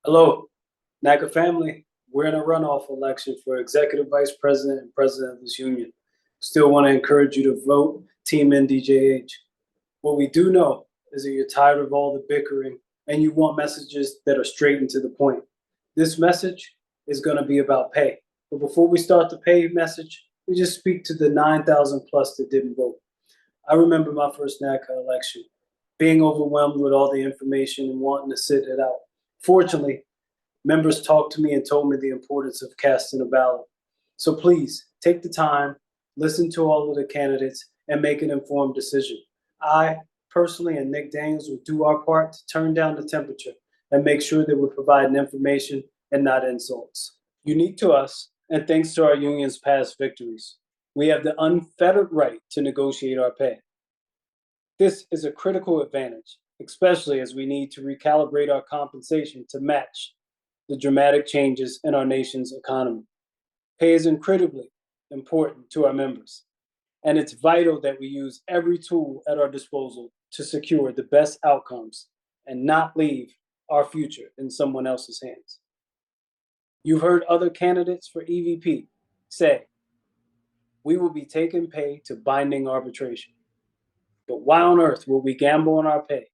Hello, NACA family. We're in a runoff election for executive vice president and president of this union. Still want to encourage you to vote Team NDJH. What we do know is that you're tired of all the bickering and you want messages that are straight and to the point. This message is going to be about pay. But before we start the pay message, we just speak to the 9,000 plus that didn't vote. I remember my first NACA election, being overwhelmed with all the information and wanting to sit it out. Fortunately, members talked to me and told me the importance of casting a ballot. So please take the time, listen to all of the candidates, and make an informed decision. I personally and Nick Daniels will do our part to turn down the temperature and make sure that we're providing information and not insults. Unique to us, and thanks to our union's past victories, we have the unfettered right to negotiate our pay. This is a critical advantage, especially as we need to recalibrate our compensation to match the dramatic changes in our nation's economy. Pay is incredibly important to our members, and it's vital that we use every tool at our disposal to secure the best outcomes and not leave our future in someone else's hands. You've heard other candidates for EVP say, we will be taking pay to binding arbitration. But why on earth will we gamble on our pay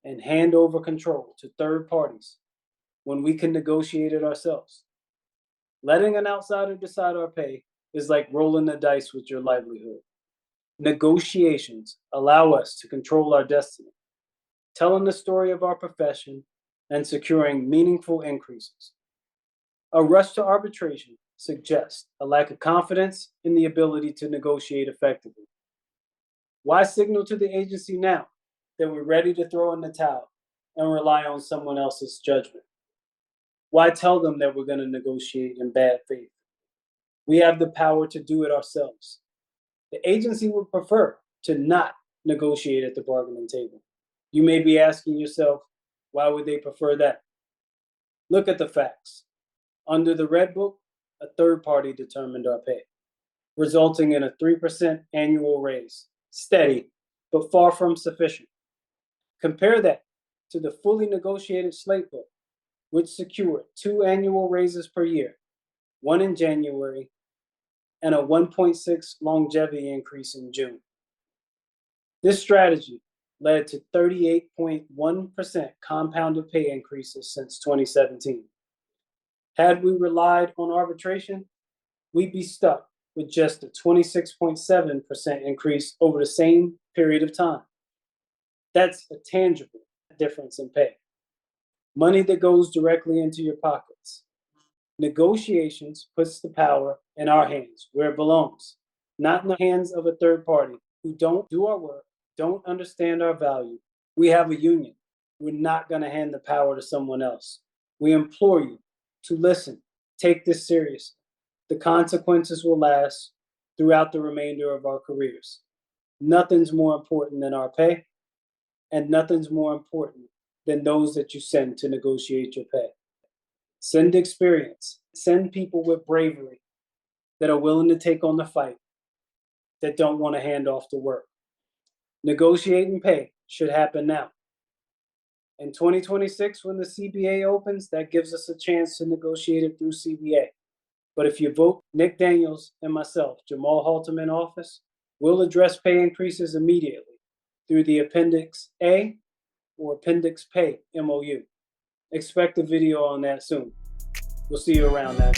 and hand over control to third parties when we can negotiate it ourselves? Letting an outsider decide our pay is like rolling the dice with your livelihood. Negotiations allow us to control our destiny, telling the story of our profession and securing meaningful increases. A rush to arbitration suggests a lack of confidence in the ability to negotiate effectively. Why signal to the agency now that we're ready to throw in the towel and rely on someone else's judgment? Why tell them that we're going to negotiate in bad faith? We have the power to do it ourselves. The agency would prefer to not negotiate at the bargaining table. You may be asking yourself, why would they prefer that? Look at the facts. Under the Red Book, a third party determined our pay, resulting in a 3% annual raise. Steady, but far from sufficient. Compare that to the fully negotiated slate book, which secured 2 annual raises per year, one in January and a 1.6 longevity increase in June. This strategy led to 38.1% compounded pay increases since 2017. Had we relied on arbitration, we'd be stuck with just a 26.7% increase over the same period of time. That's a tangible difference in pay. Money that goes directly into your pockets. Negotiations puts the power in our hands where it belongs, not in the hands of a third party who don't do our work, don't understand our value. We have a union. We're not going to hand the power to someone else. We implore you to listen, take this seriously. The consequences will last throughout the remainder of our careers. Nothing's more important than our pay, and nothing's more important than those that you send to negotiate your pay. Send experience. Send people with bravery that are willing to take on the fight, that don't want to hand off the work. Negotiating pay should happen now. In 2026, when the CBA opens, that gives us a chance to negotiate it through CBA. But if you vote Nick Daniels and myself, Daniels-Haltom, in office, we'll address pay increases immediately through the Appendix A or Appendix Pay MOU. Expect a video on that soon. We'll see you around, man.